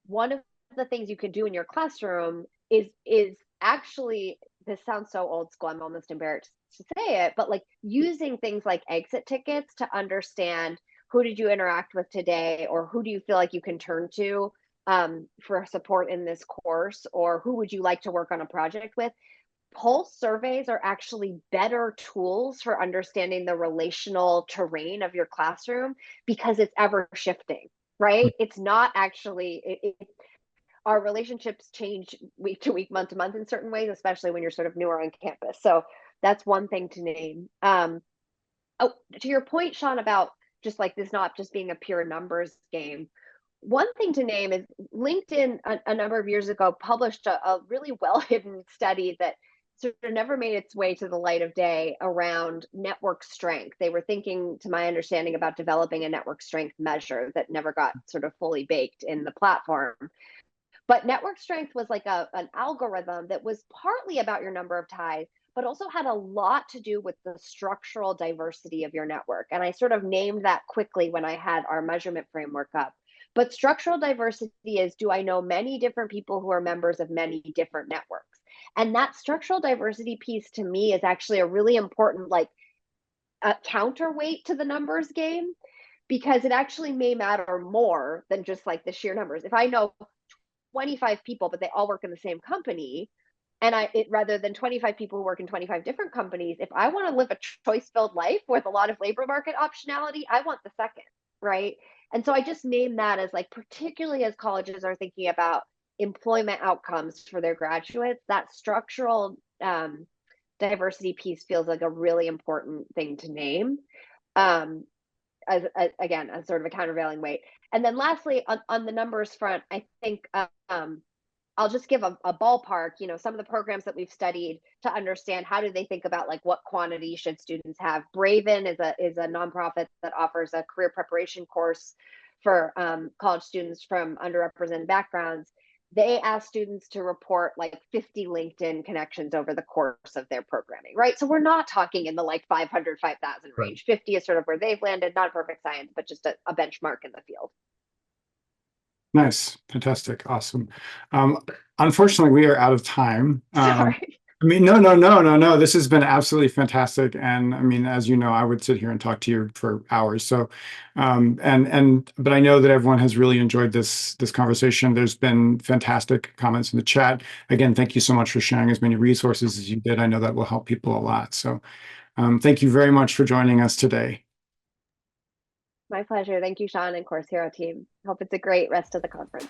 one of the things you can do in your classroom is actually, this sounds so old school, I'm almost embarrassed to say it, but like using things like exit tickets to understand who did you interact with today, or who do you feel like you can turn to for support in this course, or who would you like to work on a project with. Pulse surveys are actually better tools for understanding the relational terrain of your classroom because it's ever shifting, right? It's not actually, our relationships change week to week, month to month in certain ways, especially when you're sort of newer on campus. So that's one thing to name. Oh, to your point, Sean, about just like this not just being a pure numbers game. One thing to name is LinkedIn a number of years ago published a really well hidden study that sort of never made its way to the light of day around network strength. They were thinking, to my understanding, about developing a network strength measure that never got sort of fully baked in the platform. But network strength was like an algorithm that was partly about your number of ties, but also had a lot to do with the structural diversity of your network. And I sort of named that quickly when I had our measurement framework up. But structural diversity is, do I know many different people who are members of many different networks? And that structural diversity piece to me is actually a really important, like, a counterweight to the numbers game, because it actually may matter more than just like the sheer numbers. If I know 25 people, but they all work in the same company, and rather than 25 people who work in 25 different companies, if I want to live a choice-filled life with a lot of labor market optionality, I want the second, right? And so I just name that as, like, particularly as colleges are thinking about employment outcomes for their graduates, that structural diversity piece feels like a really important thing to name. Again, as sort of a countervailing weight. And then lastly, on the numbers front, I think I'll just give a ballpark. Some of the programs that we've studied to understand how do they think about, like, what quantity should students have. Braven is a nonprofit that offers a career preparation course for college students from underrepresented backgrounds. They ask students to report like 50 LinkedIn connections over the course of their programming, right? So we're not talking in the like 500, 5,000 Right. range. 50 is sort of where they've landed, not perfect science, but just a benchmark in the field. Nice. Fantastic. Awesome. Unfortunately, we are out of time. Sorry. I mean, no. This has been absolutely fantastic. And I mean, as you know, I would sit here and talk to you for hours. So, but I know that everyone has really enjoyed this conversation. There's been fantastic comments in the chat. Again, thank you so much for sharing as many resources as you did. I know that will help people a lot. So, thank you very much for joining us today. My pleasure. Thank you, Sean and Course Hero team. Hope it's a great rest of the conference.